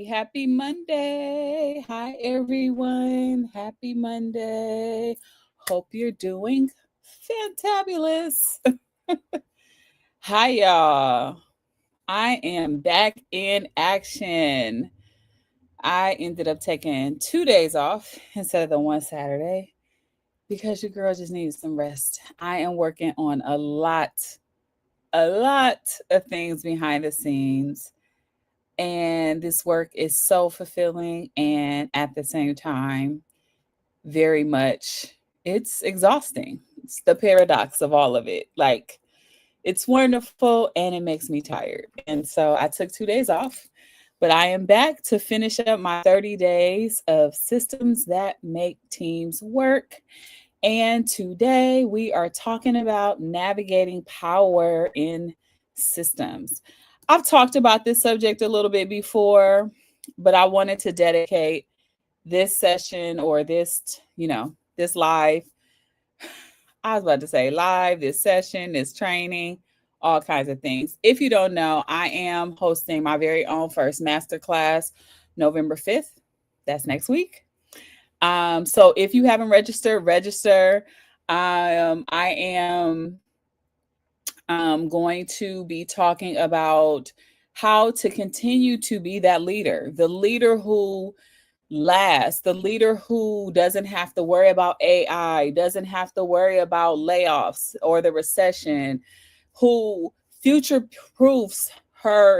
Happy Monday. Hi, everyone. Happy Monday. Hope you're doing fantabulous. Hi, y'all. I am back in action. I ended up taking 2 days off instead of the one Saturday because your girl just needed some rest. I am working on a lot of things behind the scenes. And this work is so fulfilling and at the same time, very much, it's exhausting. It's the paradox of all of it. Like, it's wonderful and it makes me tired. And so I took 2 days off, but I am back to finish up my 30 days of systems that make teams work. And today we are talking about navigating power in systems. I've talked about this subject a little bit before, but I wanted to dedicate this session or this live. I was about to say live, this session, this training, all kinds of things. If you don't know, I am hosting my very own first masterclass November 5th. That's next week. So if you haven't registered, register. I am going to be talking about how to continue to be that leader, the leader who lasts, the leader who doesn't have to worry about AI, doesn't have to worry about layoffs or the recession, who future proofs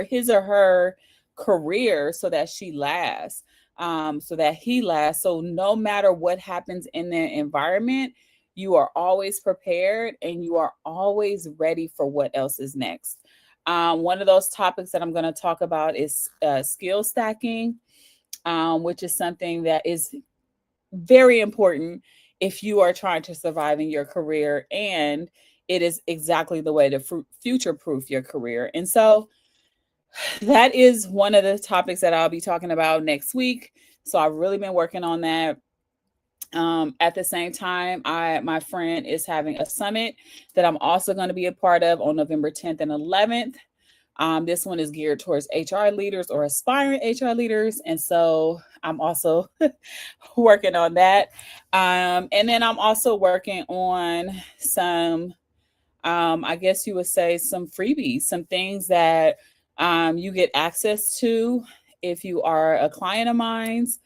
his or her career so that she lasts, so that he lasts. So no matter what happens in the environment, you are always prepared and you are always ready for what else is next. One of those topics that I'm going to talk about is skill stacking, which is something that is very important if you are trying to survive in your career. And it is exactly the way to future proof your career. And so that is one of the topics that I'll be talking about next week. So I've really been working on that. At the same time, my friend is having a summit that I'm also going to be a part of on November 10th and 11th. This one is geared towards HR leaders or aspiring HR leaders. And so I'm also working on that. And then I'm also working on some, I guess you would say, some freebies, some things that you get access to if you are a client of mine's.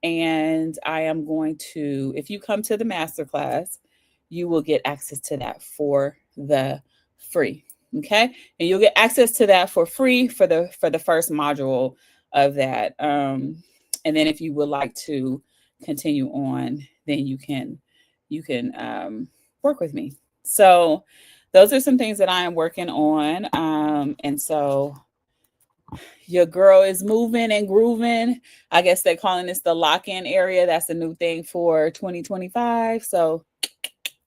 And I am going to, if you come to the masterclass, you will get access to that for the free. Okay. And you'll get access to that for free for the first module of that. And then if you would like to continue on, then you can work with me. So those are some things that I am working on. And so your girl is moving and grooving. I guess they're calling this the lock-in area. That's a new thing for 2025. So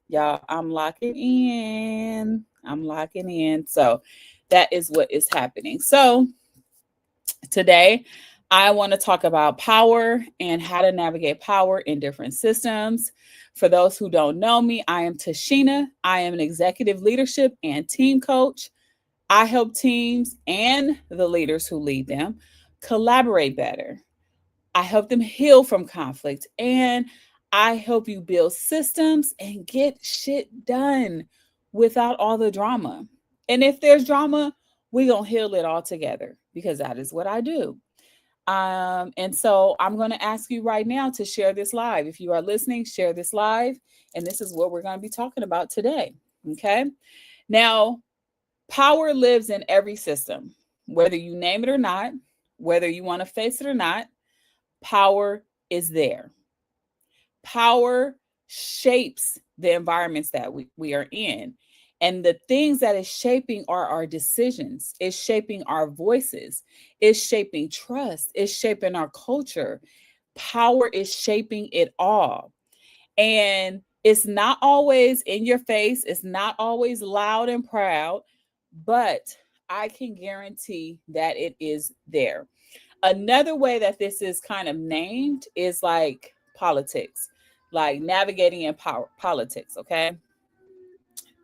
y'all, I'm locking in. So that is what is happening. So today I want to talk about power and how to navigate power in different systems. For those who don't know me, I am Tashina. I am an executive leadership and team coach. I help teams and the leaders who lead them collaborate better. I help them heal from conflict, and I help you build systems and get shit done without all the drama. And if there's drama, we're going to heal it all together because that is what I do. And so I'm going to ask you right now to share this live. If you are listening, share this live. And this is what we're going to be talking about today. Okay. Now, power lives in every system, whether you name it or not, whether you want to face it or not, power is there. Power shapes the environments that we are in. And the things that is shaping are our decisions, it's shaping our voices, it's shaping trust, it's shaping our culture. Power is shaping it all. And it's not always in your face, it's not always loud and proud, but I can guarantee that it is there. Another way that this is kind of named is like politics, like navigating in politics. Okay.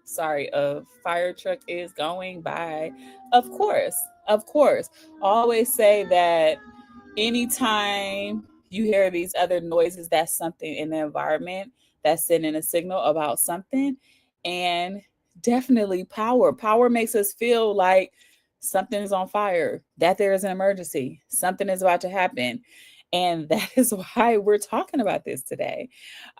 Sorry, a fire truck is going by. Of course, Of course. Always say that anytime you hear these other noises, that's something in the environment that's sending a signal about something. And definitely power. Power makes us feel like something is on fire, that there is an emergency, something is about to happen. And that is why we're talking about this today.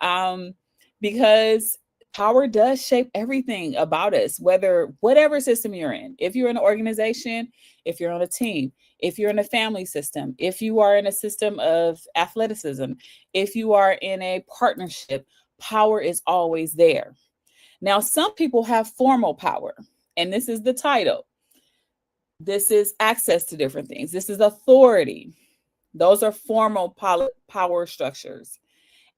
Um, because power does shape everything about us, whether whatever system you're in. If you're in an organization, if you're on a team, if you're in a family system, if you are in a system of athleticism, if you are in a partnership, power is always there. Now, some people have formal power, and this is the title. This is access to different things. This is authority. Those are formal power structures.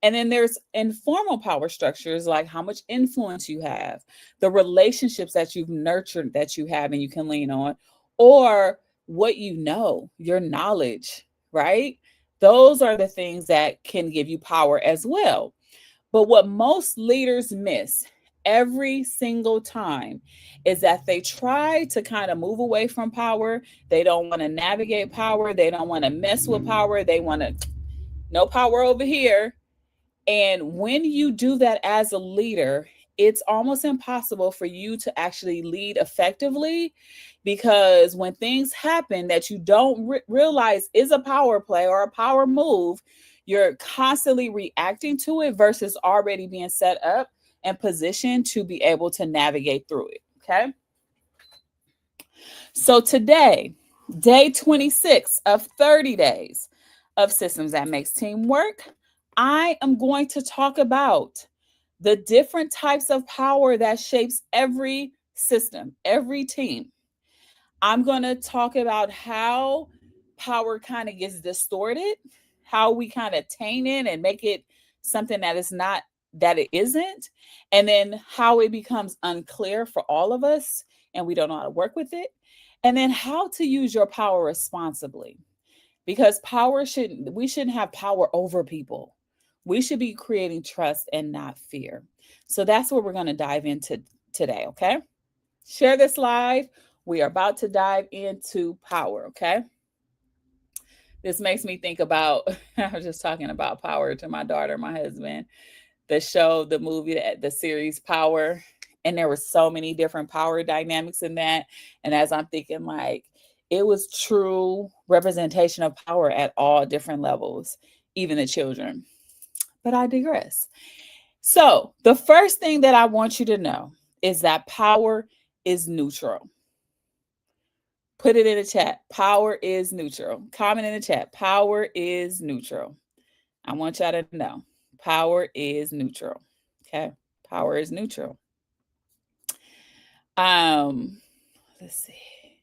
And then there's informal power structures, like how much influence you have, the relationships that you've nurtured that you have and you can lean on, or what you know, your knowledge, right? Those are the things that can give you power as well. But what most leaders miss every single time is that they try to kind of move away from power. They don't want to navigate power. They don't want to mess with power. They want to, no power over here. And when you do that as a leader, it's almost impossible for you to actually lead effectively, because when things happen that you don't realize is a power play or a power move, you're constantly reacting to it versus already being set up and positioned to be able to navigate through it. Okay. So today, day 26 of 30 days of Systems That Makes Team Work, I am going to talk about the different types of power that shapes every system, every team. I'm going to talk about how power kind of gets distorted, how we kind of taint it and make it something that is not, that it isn't, and then how it becomes unclear for all of us and we don't know how to work with it, and then how to use your power responsibly. Because we shouldn't have power over people. We should be creating trust and not fear. So that's what we're going to dive into today, okay? Share this live. We are about to dive into power, okay? This makes me think about, I was just talking about power to my daughter, my husband, the show, the movie, the series Power. And there were so many different power dynamics in that. And as I'm thinking, like, it was true representation of power at all different levels, even the children. But I digress. So, the first thing that I want you to know is that power is neutral. Put it in the chat. Power is neutral. Comment in the chat. Power is neutral. I want y'all to know. Power is neutral. Okay. Power is neutral. Um, let's see.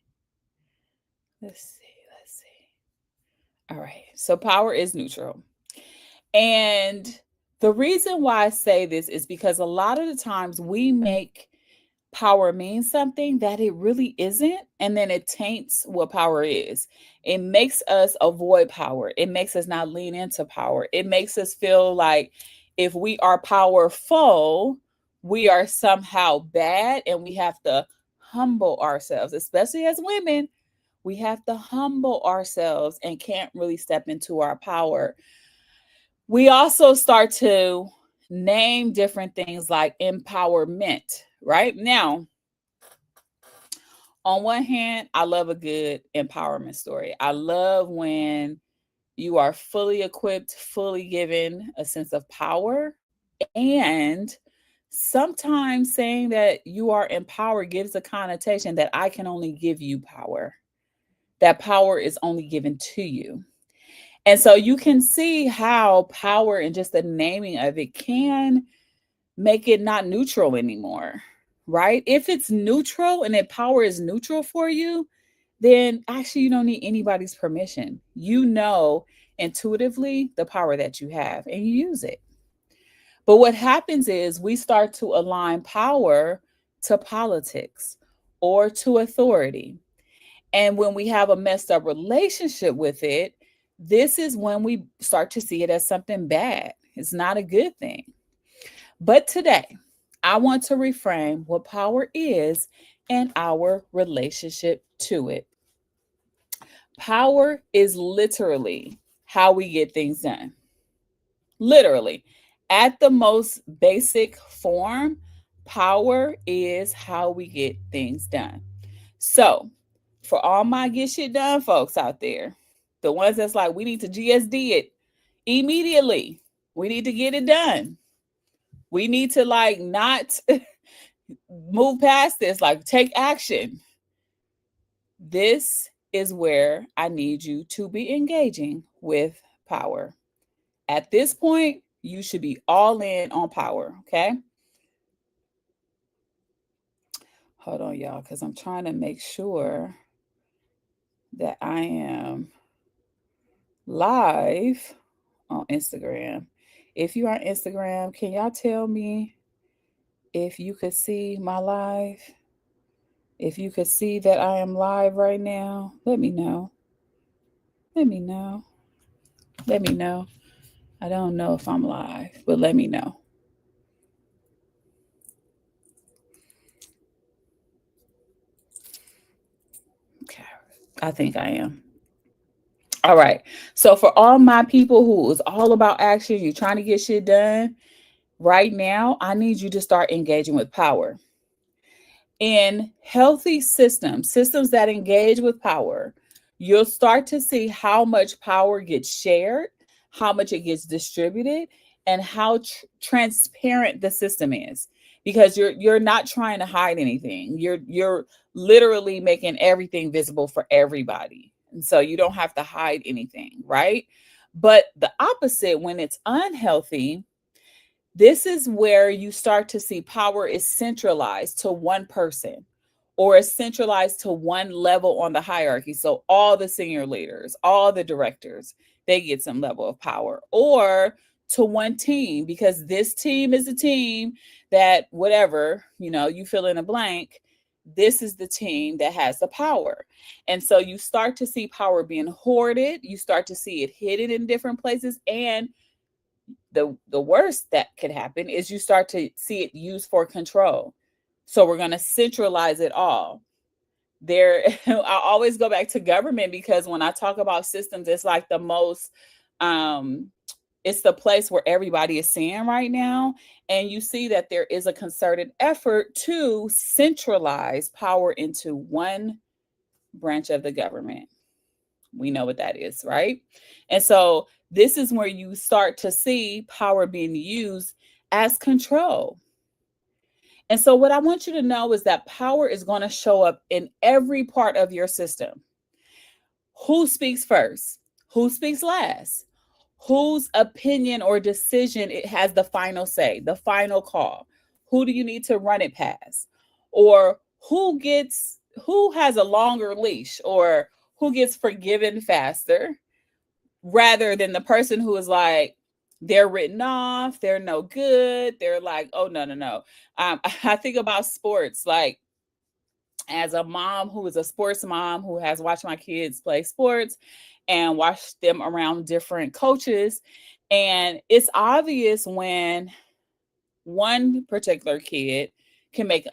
Let's see. Let's see. All right. So power is neutral. And the reason why I say this is because a lot of the times we make power means something that it really isn't, and then it taints what power is. It makes us avoid power. It makes us not lean into power. It makes us feel like if we are powerful, we are somehow bad, and we have to humble ourselves, especially as women. We have to humble ourselves and can't really step into our power. We also start to name different things like empowerment, right? Now, on one hand, I love a good empowerment story. I love when you are fully equipped, fully given a sense of power. And sometimes saying that you are empowered gives a connotation that I can only give you power, that power is only given to you. And so you can see how power and just the naming of it can make it not neutral anymore, right? If it's neutral and if power is neutral for you, then actually you don't need anybody's permission. You know intuitively the power that you have and you use it. But what happens is we start to align power to politics or to authority. And when we have a messed up relationship with it, this is when we start to see it as something bad. It's not a good thing. But today, I want to reframe what power is and our relationship to it. Power is literally how we get things done. Literally. At the most basic form, power is how we get things done. So, for all my get shit done folks out there, the ones that's like, we need to GSD it immediately. We need to get it done. We need to like not move past this, like take action. This is where I need you to be engaging with power. At this point, you should be all in on power, okay? Hold on, y'all, because I'm trying to make sure that I am live on Instagram. If you are on Instagram, can y'all tell me if you could see my live? If you could see that I am live right now, let me know. Let me know. Let me know. I don't know if I'm live, but let me know. Okay. I think I am. All right. So for all my people who is all about action, you're trying to get shit done right now, I need you to start engaging with power. In healthy systems that engage with power, you'll start to see how much power gets shared, how much it gets distributed, and how transparent the system is. Because you're not trying to hide anything. You're literally making everything visible for everybody. And so you don't have to hide anything, right? But the opposite, when it's unhealthy, this is where you start to see power is centralized to one person or is centralized to one level on the hierarchy. So all the senior leaders, all the directors, they get some level of power, or to one team, because this team is a team that whatever, you fill in a blank, this is the team that has the power. And so you start to see power being hoarded, you start to see it hidden in different places, and the worst that could happen is you start to see it used for control. So we're going to centralize it all. There, I always go back to government, because when I talk about systems, it's like the most it's the place where everybody is seeing right now. And you see that there is a concerted effort to centralize power into one branch of the government. We know what that is, right? And so this is where you start to see power being used as control. And so what I want you to know is that power is going to show up in every part of your system. Who speaks first? Who speaks last? Whose opinion or decision it has the final say, the final call? Who do you need to run it past? Or who has a longer leash, or who gets forgiven faster, rather than the person who is like, they're written off, they're no good, they're like, oh no, no, no. I think about sports, like as a mom who is a sports mom who has watched my kids play sports and watched them around different coaches. And it's obvious when one particular kid can make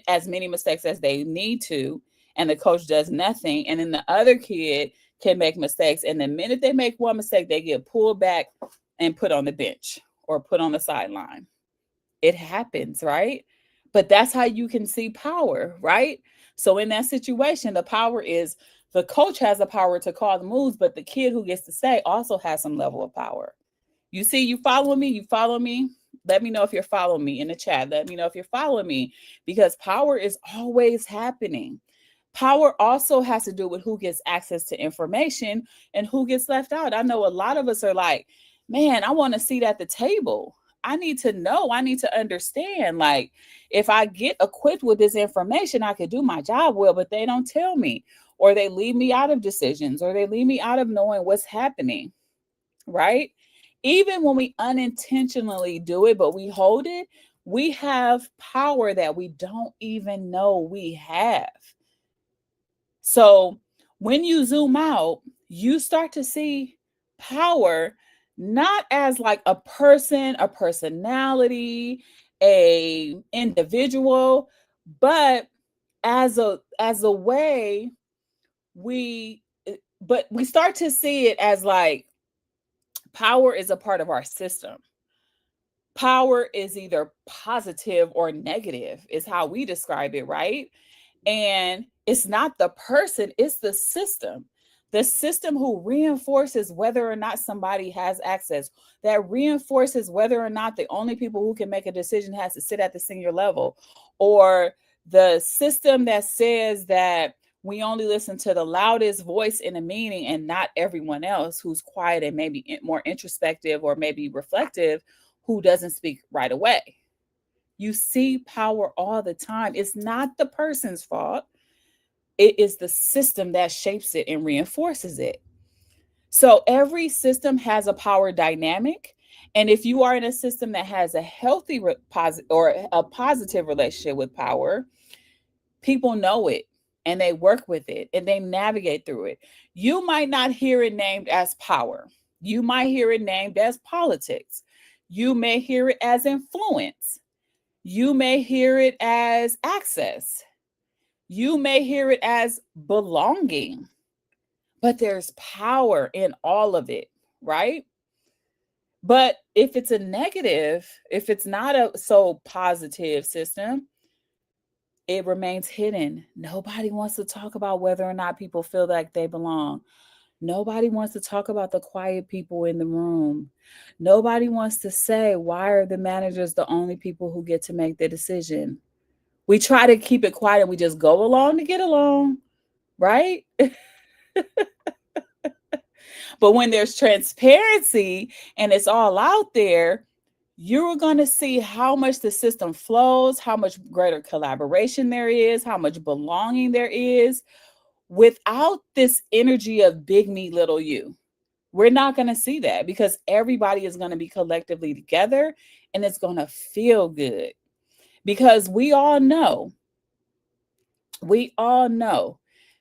as many mistakes as they need to, and the coach does nothing. And then the other kid can make mistakes. And the minute they make one mistake, they get pulled back and put on the bench or put on the sideline. It happens, right? But that's how you can see power, right? So in that situation, the power is the coach has the power to call the moves, but the kid who gets to stay also has some level of power. You see, you follow me? You follow me? Let me know if you're following me in the chat. Let me know if you're following me, because power is always happening. Power also has to do with who gets access to information and who gets left out. I know a lot of us are like, man, I want to sit at the table. I need to know. I need to understand. Like, if I get equipped with this information, I could do my job well, but they don't tell me, or they leave me out of decisions, or they leave me out of knowing what's happening, right? Even when we unintentionally do it, but we hold it, we have power that we don't even know we have. So when you zoom out, you start to see power not as like a person, a personality, a individual, but as a way we but we start to see it as like power is a part of our system. Power is either positive or negative, is how we describe it, right? And it's not the person, it's the system. The system who reinforces whether or not somebody has access, that reinforces whether or not the only people who can make a decision has to sit at the senior level, or the system that says that we only listen to the loudest voice in a meeting and not everyone else who's quiet and maybe more introspective or maybe reflective, who doesn't speak right away. You see power all the time. It's not the person's fault. It is the system that shapes it and reinforces it. So every system has a power dynamic. And if you are in a system that has a healthy or a positive relationship with power, people know it and they work with it and they navigate through it. You might not hear it named as power. You might hear it named as politics. You may hear it as influence. You may hear it as access. You may hear it as belonging, but there's power in all of it, right? But if it's a negative, if it's not a so positive system, it remains hidden. Nobody wants to talk about whether or not people feel like they belong. Nobody wants to talk about the quiet people in the room. Nobody wants to say, why are the managers the only people who get to make the decision? We try to keep it quiet and we just go along to get along, right? But when there's transparency and it's all out there, you're going to see how much the system flows, how much greater collaboration there is, how much belonging there is without this energy of big me, little you. We're not going to see that because everybody is going to be collectively together and it's going to feel good because we all know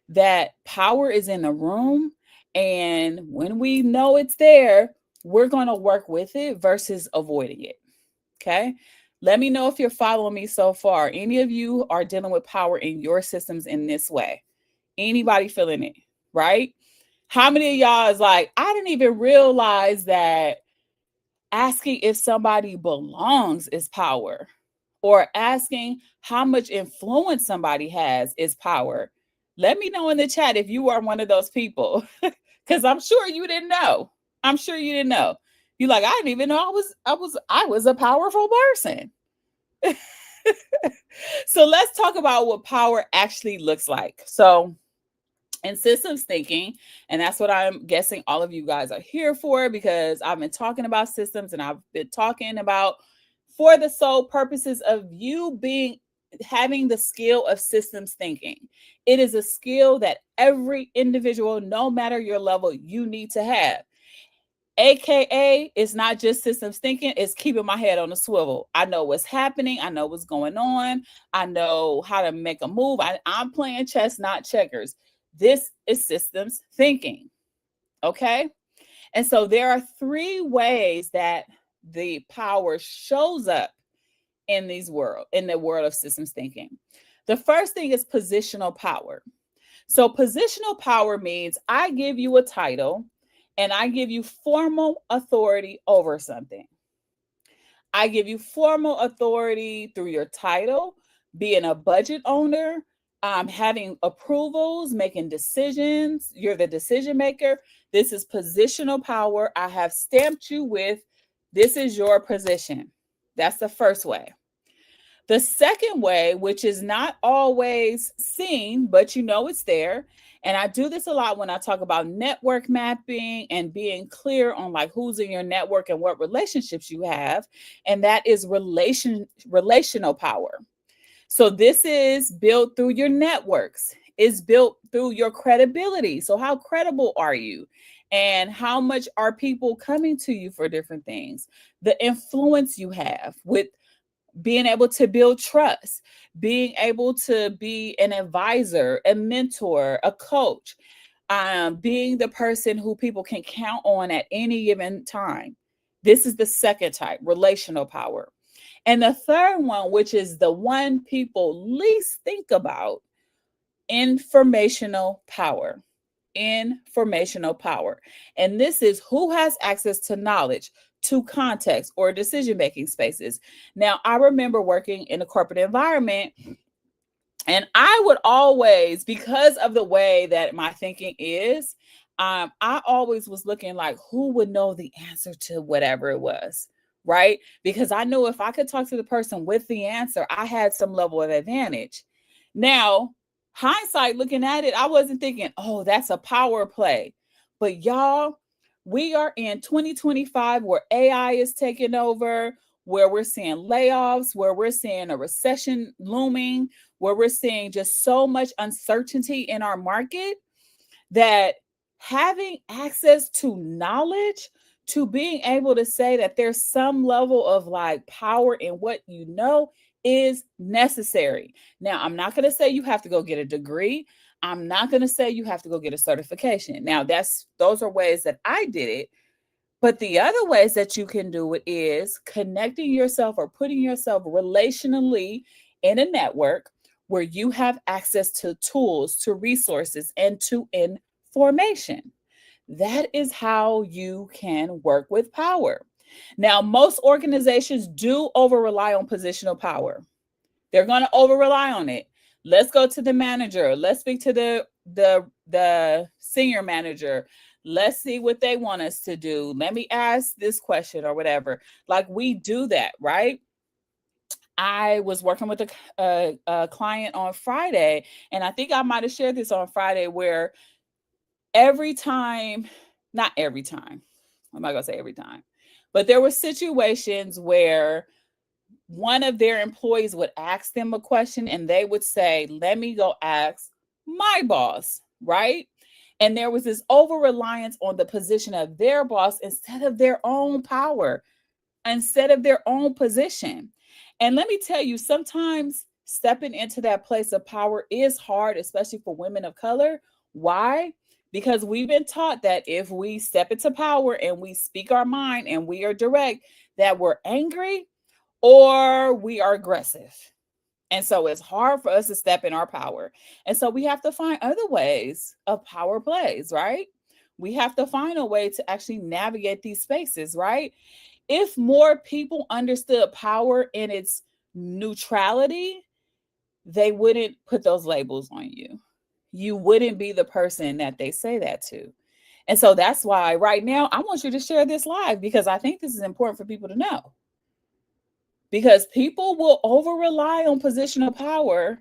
that power is in the room. And when we know it's there, we're going to work with it versus avoiding it. Okay. Let me know if you're following me so far. Any of you are dealing with power in your systems in this way? Anybody feeling it? Right? How many of y'all is like, I didn't even realize that asking if somebody belongs is power, or asking how much influence somebody has is power? Let me know in the chat if you are one of those people, because I'm sure you didn't know. I'm sure you didn't know. You like, I didn't even know I was a powerful person. So let's talk about what power actually looks like. So and systems thinking, and that's what I'm guessing all of you guys are here for, because I've been talking about systems and I've been talking about for the sole purposes of you having the skill of systems thinking. It is a skill that every individual, no matter your level, you need to have. AKA, it's not just systems thinking, it's keeping my head on the swivel. I know what's happening. I know what's going on. I know how to make a move. I'm playing chess, not checkers. This is systems thinking. Okay. And so there are three ways that the power shows up in the world of systems thinking. The first thing is positional power. So positional power means I give you a title and I give you formal authority over something. I give you formal authority through your title, being a budget owner, having approvals, making decisions. You're the decision maker. This is positional power. I have stamped you with, this is your position. That's the first way. The second way, which is not always seen, but you know it's there. And I do this a lot when I talk about network mapping and being clear on like who's in your network and what relationships you have. And that is relational power. So this is built through your networks. It's built through your credibility. So how credible are you? And how much are people coming to you for different things? The influence you have with being able to build trust, being able to be an advisor, a mentor, a coach, being the person who people can count on at any given time. This is the second type, relational power. And the third one, which is the one people least think about, informational power. informational power. And this is who has access to knowledge, to context, or decision making spaces. Now, I remember working in a corporate environment, and I would always, because of the way that my thinking is, I always was looking like who would know the answer to whatever it was, right? Because I knew if I could talk to the person with the answer, I had some level of advantage. Now, hindsight looking at it, I wasn't thinking, oh, that's a power play. But y'all, we are in 2025 where AI is taking over, where we're seeing layoffs, where we're seeing a recession looming, where we're seeing just so much uncertainty in our market, that having access to knowledge, to being able to say that there's some level of like power in what you know, is necessary. Now, I'm not going to say you have to go get a degree. I'm not going to say you have to go get a certification. Now, those are ways that I did it. But the other ways that you can do it is connecting yourself or putting yourself relationally in a network where you have access to tools, to resources, and to information. That is how you can work with power. Now, most organizations do over rely on positional power. They're going to over rely on it. Let's go to the manager. Let's speak to the senior manager. Let's see what they want us to do. Let me ask this question or whatever. Like, we do that, right? I was working with a client on Friday, and I think I might have shared this on Friday, where every time, not every time, I'm not going to say every time, but there were situations where one of their employees would ask them a question and they would say, let me go ask my boss, right? And there was this over reliance on the position of their boss instead of their own power, instead of their own position. And let me tell you, sometimes stepping into that place of power is hard, especially for women of color. Why? Because we've been taught that if we step into power and we speak our mind and we are direct, that we're angry or we are aggressive. And so it's hard for us to step in our power. And so we have to find other ways of power plays, right? We have to find a way to actually navigate these spaces, right? If more people understood power in its neutrality, they wouldn't put those labels on you. You wouldn't be the person that they say that to. And so that's why right now I want you to share this live, because I think this is important for people to know. Because people will over rely on positional power.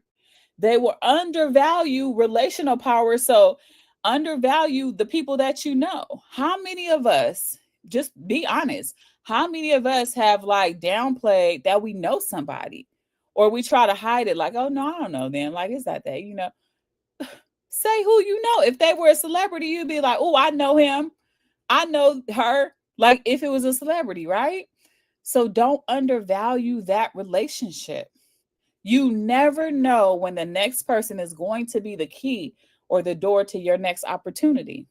They will undervalue relational power. So, undervalue the people that you know. How many of us, just be honest, how many of us have like downplayed that we know somebody, or we try to hide it like, oh, no, I don't know them. Like, it's not that, say who you know. If they were a celebrity, you'd be like, oh, I know him. I know her. Like, if it was a celebrity, right? So don't undervalue that relationship. You never know when the next person is going to be the key or the door to your next opportunity.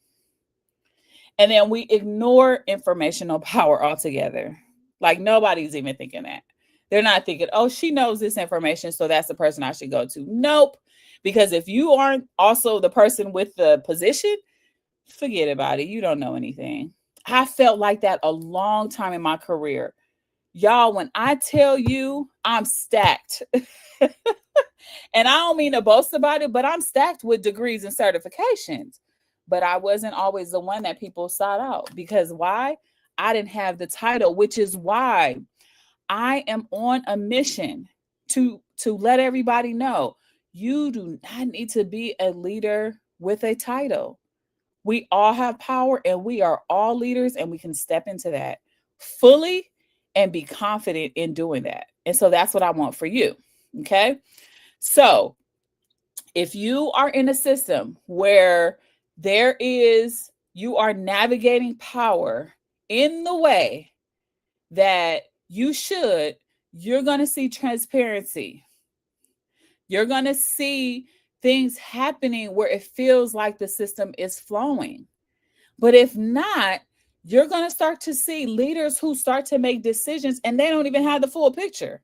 And then we ignore informational power altogether. Like, nobody's even thinking that. They're not thinking, oh, she knows this information, so that's the person I should go to. Nope. Because if you aren't also the person with the position, forget about it. You don't know anything. I felt like that a long time in my career. Y'all, when I tell you I'm stacked, and I don't mean to boast about it, but I'm stacked with degrees and certifications. But I wasn't always the one that people sought out. Because why? I didn't have the title, which is why I am on a mission to let everybody know you do not need to be a leader with a title. We all have power and we are all leaders, and we can step into that fully and be confident in doing that. And so that's what I want for you. Okay. So if you are in a system where you are navigating power in the way that you should, you're going to see transparency. You're going to see things happening where it feels like the system is flowing. But if not, you're going to start to see leaders who start to make decisions and they don't even have the full picture.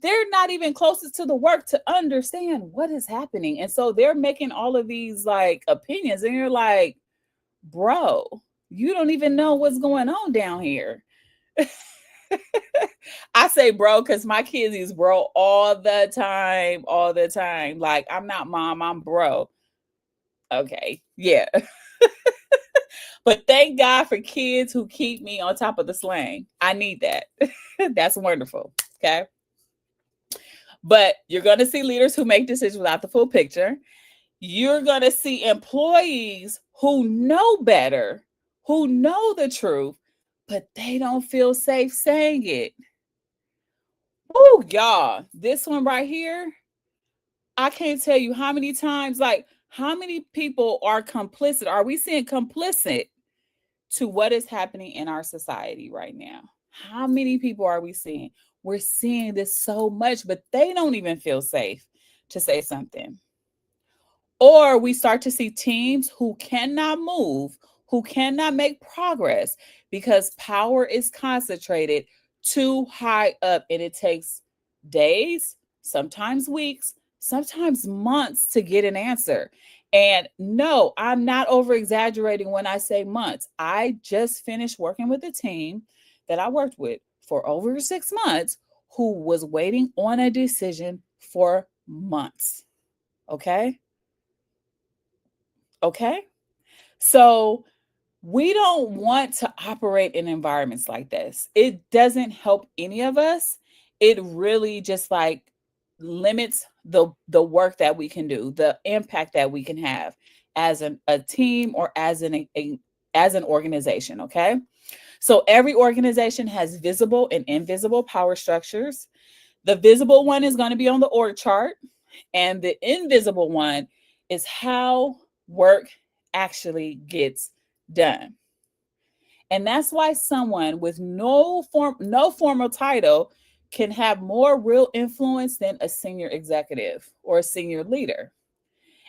they're not even closest to the work to understand what is happening. And so they're making all of these like opinions, and you're like, bro, you don't even know what's going on down here. I say bro because my kids use bro all the time, all the time. Like, I'm not mom, I'm bro. Okay, yeah. But thank God for kids who keep me on top of the slang. I need that. That's wonderful. Okay. But you're going to see leaders who make decisions without the full picture. You're going to see employees who know better, who know the truth, but they don't feel safe saying it. Oh, y'all, this one right here, I can't tell you how many times, like, how many people are complicit? Are we seeing complicit to what is happening in our society right now? How many people are we seeing? We're seeing this so much, but they don't even feel safe to say something. Or we start to see teams who cannot move, who cannot make progress because power is concentrated too high up, and it takes days, sometimes weeks, sometimes months to get an answer. And no, I'm not over exaggerating when I say months. I just finished working with a team that I worked with for over 6 months who was waiting on a decision for months. Okay. Okay. So we don't want to operate in environments like this. It doesn't help any of us. It really just like limits the work that we can do, the impact that we can have as a team or as as an organization. Okay. So every organization has visible and invisible power structures. The visible one is going to be on the org chart, and the invisible one is how work actually gets done. And that's why someone with no formal title can have more real influence than a senior executive or a senior leader.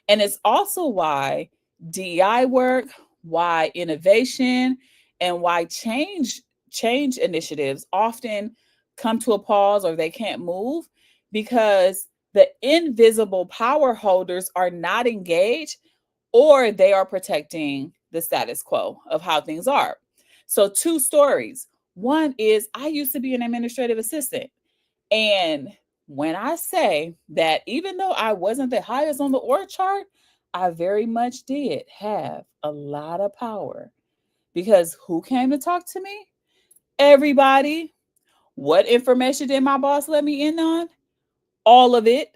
And it's also why DEI work, why innovation, and why change initiatives often come to a pause or they can't move because the invisible power holders are not engaged, or they are protecting the status quo of how things are. So, two stories. One is I used to be an administrative assistant. And when I say that, even though I wasn't the highest on the org chart, I very much did have a lot of power because who came to talk to me? Everybody. What information did my boss let me in on? All of it.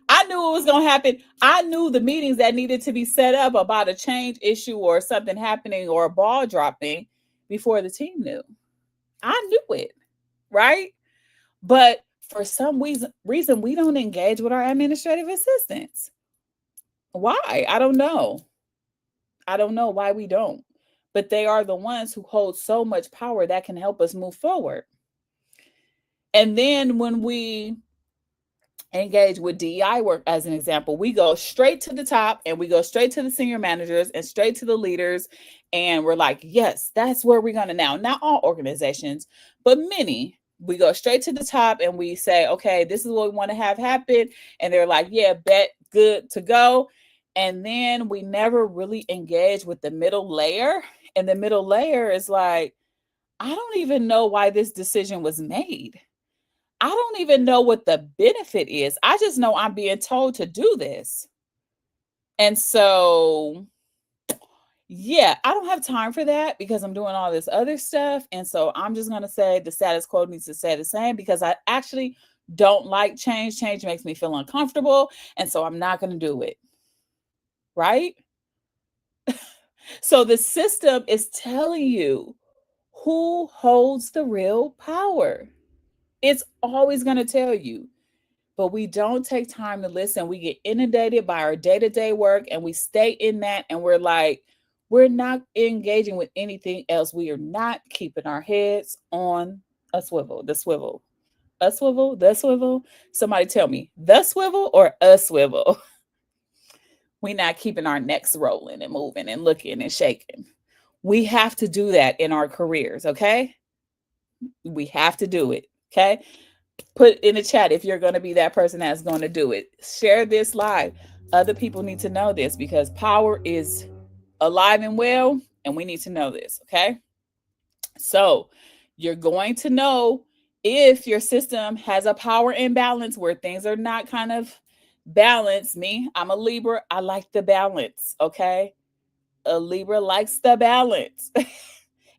I knew it was going to happen. I knew the meetings that needed to be set up about a change issue or something happening or a ball dropping before the team knew. I knew it, right? But for some reason, we don't engage with our administrative assistants. Why? I don't know. I don't know why we don't. But they are the ones who hold so much power that can help us move forward. And then when we engage with DEI work, as an example, we go straight to the top and we go straight to the senior managers and straight to the leaders. And we're like, yes, that's where we're going to now. Not all organizations, but many. We go straight to the top and we say, okay, this is what we want to have happen. And they're like, yeah, bet, good to go. And then we never really engage with the middle layer. And the middle layer is like, I don't even know why this decision was made. I don't even know what the benefit is. I just know I'm being told to do this. And so, yeah, I don't have time for that because I'm doing all this other stuff. And so I'm just going to say the status quo needs to stay the same because I actually don't like change. Change makes me feel uncomfortable. And so I'm not going to do it. Right? So the system is telling you who holds the real power. It's always going to tell you. But we don't take time to listen. We get inundated by our day-to-day work and we stay in that and we're like, we're not engaging with anything else. We are not keeping our heads on a swivel, the swivel, a swivel, the swivel. Somebody tell me, the swivel or a swivel? We're not keeping our necks rolling and moving and looking and shaking. We have to do that in our careers, okay? We have to do it. Okay. Put in the chat if you're going to be that person that's going to do it. Share this live. Other people need to know this because power is alive and well, and we need to know this. Okay. So you're going to know if your system has a power imbalance where things are not kind of balanced. Me, I'm a Libra. I like the balance. Okay. A Libra likes the balance.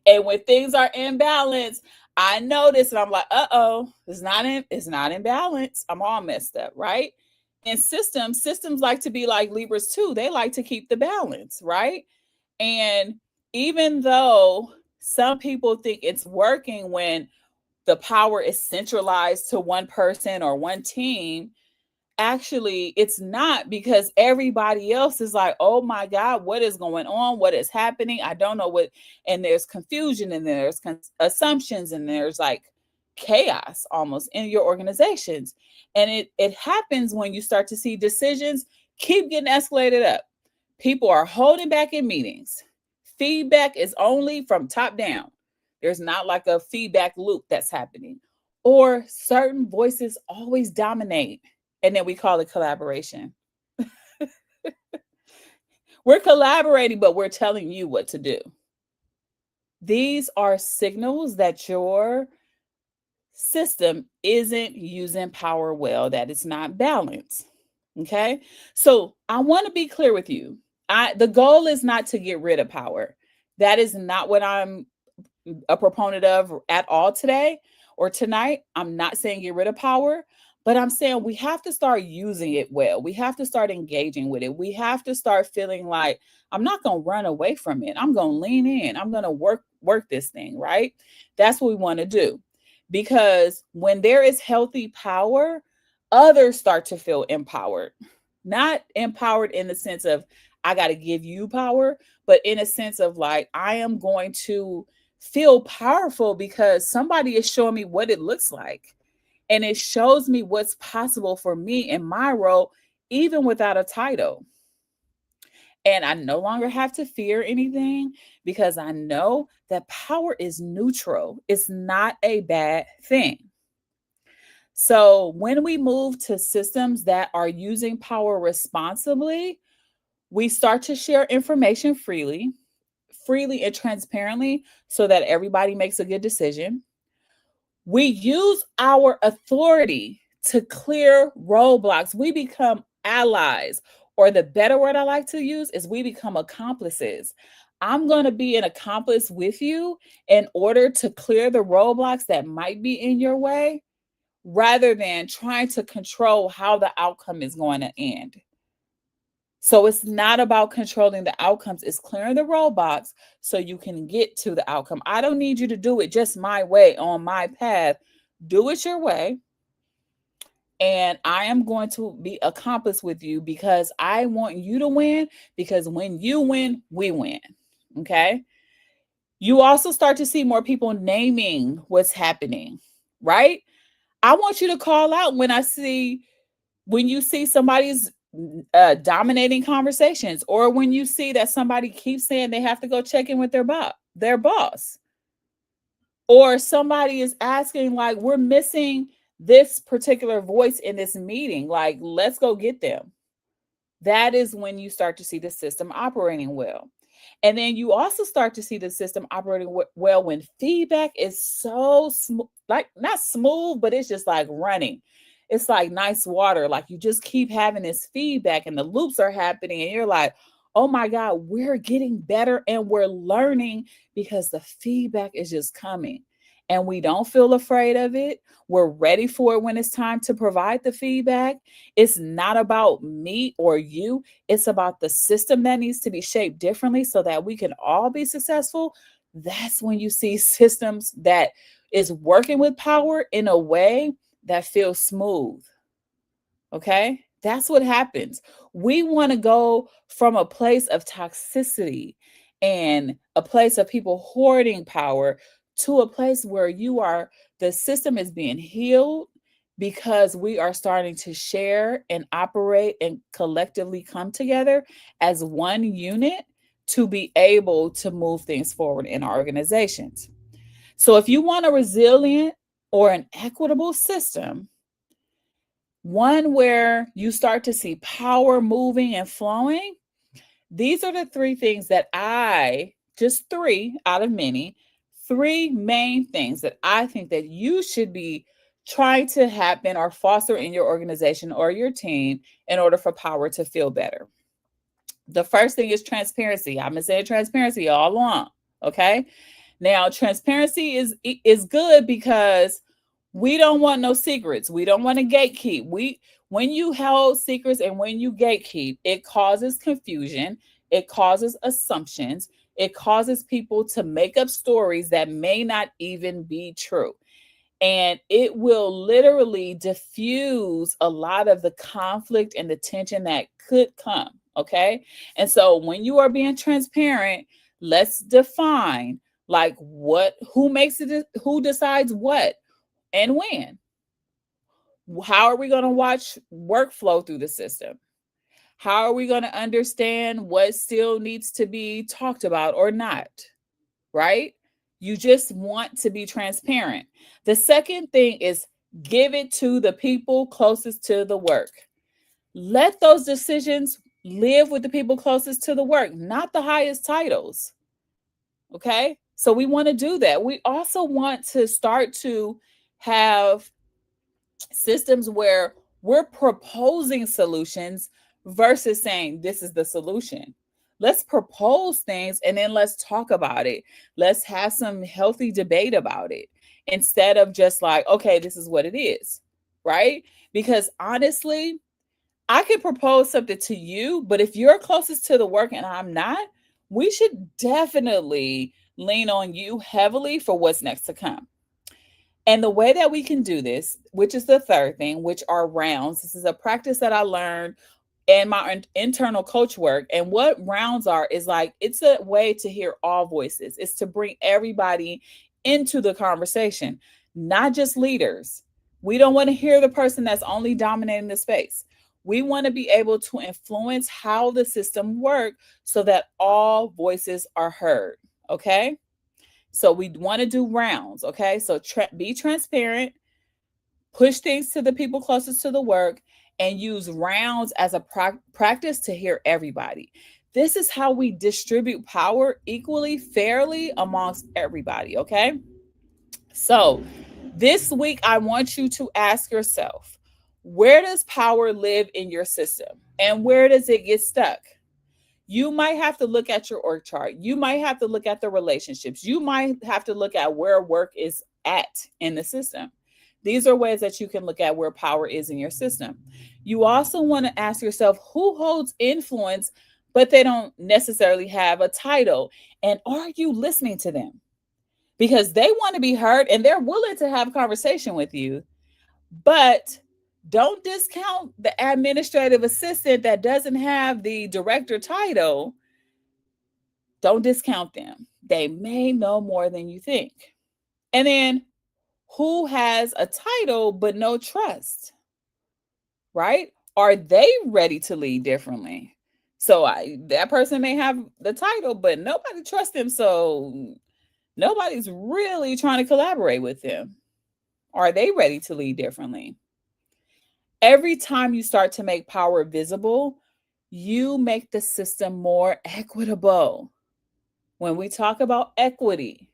And when things are in balance, I notice and I'm like, uh-oh, it's not in balance. I'm all messed up, right? And systems like to be like Libras too. They like to keep the balance, right? And even though some people think it's working when the power is centralized to one person or one team, actually it's not, because everybody else is like, oh my god, what is going on, what is happening, I don't know what. And there's confusion and there's assumptions and there's like chaos almost in your organizations. And it happens when you start to see decisions keep getting escalated up. People are holding back in meetings. Feedback is only from top down. There's not like a feedback loop that's happening, or certain voices always dominate, and then we call it collaboration. We're collaborating, but we're telling you what to do. These are signals that your system isn't using power well, that it's not balanced. Okay. So I want to be clear with you. The goal is not to get rid of power. That is not what I'm a proponent of at all today or tonight. I'm not saying get rid of power, but I'm saying we have to start using it well. We have to start engaging with it. We have to start feeling like I'm not going to run away from it. I'm going to lean in. I'm going to work this thing, right? That's what we want to do. Because when there is healthy power, others start to feel empowered. Not empowered in the sense of I got to give you power, but in a sense of like I am going to feel powerful because somebody is showing me what it looks like. And it shows me what's possible for me in my role, even without a title. And I no longer have to fear anything because I know that power is neutral. It's not a bad thing. So when we move to systems that are using power responsibly, we start to share information freely and transparently so that everybody makes a good decision. We use our authority to clear roadblocks. We become allies, or the better word I like to use is we become accomplices. I'm going to be an accomplice with you in order to clear the roadblocks that might be in your way, rather than trying to control how the outcome is going to end. So it's not about controlling the outcomes, it's clearing the roadblocks so you can get to the outcome. I don't need you to do it just my way on my path. Do it your way. And I am going to be accomplice with you because I want you to win, because when you win, we win. Okay. You also start to see more people naming what's happening, right? I want you to call out when you see somebody's dominating conversations, or when you see that somebody keeps saying they have to go check in with their boss, or somebody is asking like, we're missing this particular voice in this meeting, like let's go get them. That is when you start to see the system operating well. And then you also start to see the system operating well when feedback is so smooth, like not smooth, but it's just like running. It's like nice water. Like you just keep having this feedback and the loops are happening. And you're like, oh my God, we're getting better and we're learning because the feedback is just coming. And we don't feel afraid of it. We're ready for it when it's time to provide the feedback. It's not about me or you. It's about the system that needs to be shaped differently so that we can all be successful. That's when you see systems that is working with power in a way that feels smooth. Okay? That's what happens. We want to go from a place of toxicity and a place of people hoarding power to a place where the system is being healed because we are starting to share and operate and collectively come together as one unit to be able to move things forward in our organizations. So if you want a resilient or an equitable system, one where you start to see power moving and flowing, these are the three things that just three out of many, three main things that I think that you should be trying to happen or foster in your organization or your team in order for power to feel better. The first thing is transparency. I'm gonna say transparency all along. Okay. Now, transparency is good because we don't want no secrets. We don't want to gatekeep. When you hold secrets and when you gatekeep, it causes confusion, it causes assumptions, it causes people to make up stories that may not even be true. And it will literally diffuse a lot of the conflict and the tension that could come. Okay. And so when you are being transparent, let's define like who makes it, who decides what and when. How are we going to watch workflow through the system? How are we going to understand what still needs to be talked about or not? Right? You just want to be transparent. The second thing is give it to the people closest to the work. Let those decisions live with the people closest to the work, not the highest titles. Okay? So we want to do that. We also want to start to have systems where we're proposing solutions versus saying this is the solution. Let's propose things and then let's talk about it. Let's have some healthy debate about it instead of just like, okay, this is what it is, right? Because honestly, I could propose something to you, but if you're closest to the work and I'm not, we should definitely lean on you heavily for what's next to come. And the way that we can do this, which is the third thing, which are rounds. This is a practice that I learned in my internal coach work. And what rounds are is like, it's a way to hear all voices. It's to bring everybody into the conversation, not just leaders. We don't want to hear the person that's only dominating the space. We want to be able to influence how the system works so that all voices are heard. Okay. So we want to do rounds. Okay. So be transparent, push things to the people closest to the work, and use rounds as a practice to hear everybody. This is how we distribute power equally, fairly amongst everybody. Okay. So this week, I want you to ask yourself, where does power live in your system and where does it get stuck? You might have to look at your org chart. You might have to look at the relationships. You might have to look at where work is at in the system. These are ways that you can look at where power is in your system. You also want to ask yourself who holds influence, but they don't necessarily have a title. And are you listening to them? Because they want to be heard and they're willing to have a conversation with you. But don't discount the administrative assistant that doesn't have the director title. Don't discount them. They may know more than you think. And then who has a title but no trust, right? Are they ready to lead differently? So that person may have the title, but nobody trusts them. So nobody's really trying to collaborate with them. Are they ready to lead differently? Every time you start to make power visible, you make the system more equitable. When we talk about equity,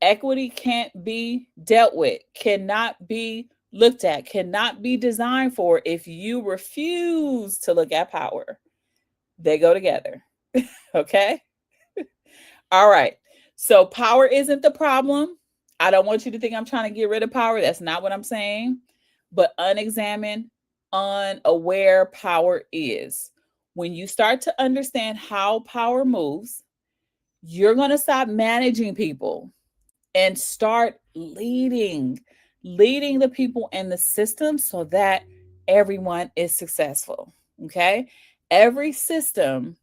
equity can't be dealt with, cannot be looked at, cannot be designed for if you refuse to look at power. They go together. Okay? All right. So power isn't the problem. I don't want you to think I'm trying to get rid of power. That's not what I'm saying. But unexamined, unaware power is. When you start to understand how power moves, you're going to stop managing people and start leading the people in the system so that everyone is successful. Okay? Every system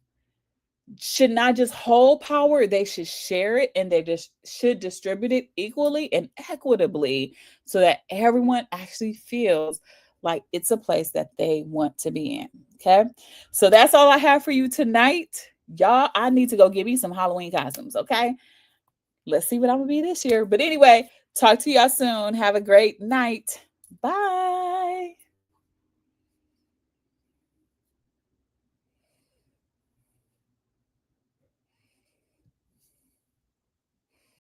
should not just hold power, they should share it and they just should distribute it equally and equitably so that everyone actually feels like it's a place that they want to be in. Okay. So that's all I have for you tonight. Y'all, I need to go get me some Halloween costumes. Okay. Let's see what I'm gonna be this year. But anyway, Talk to y'all soon. Have a great night. Bye.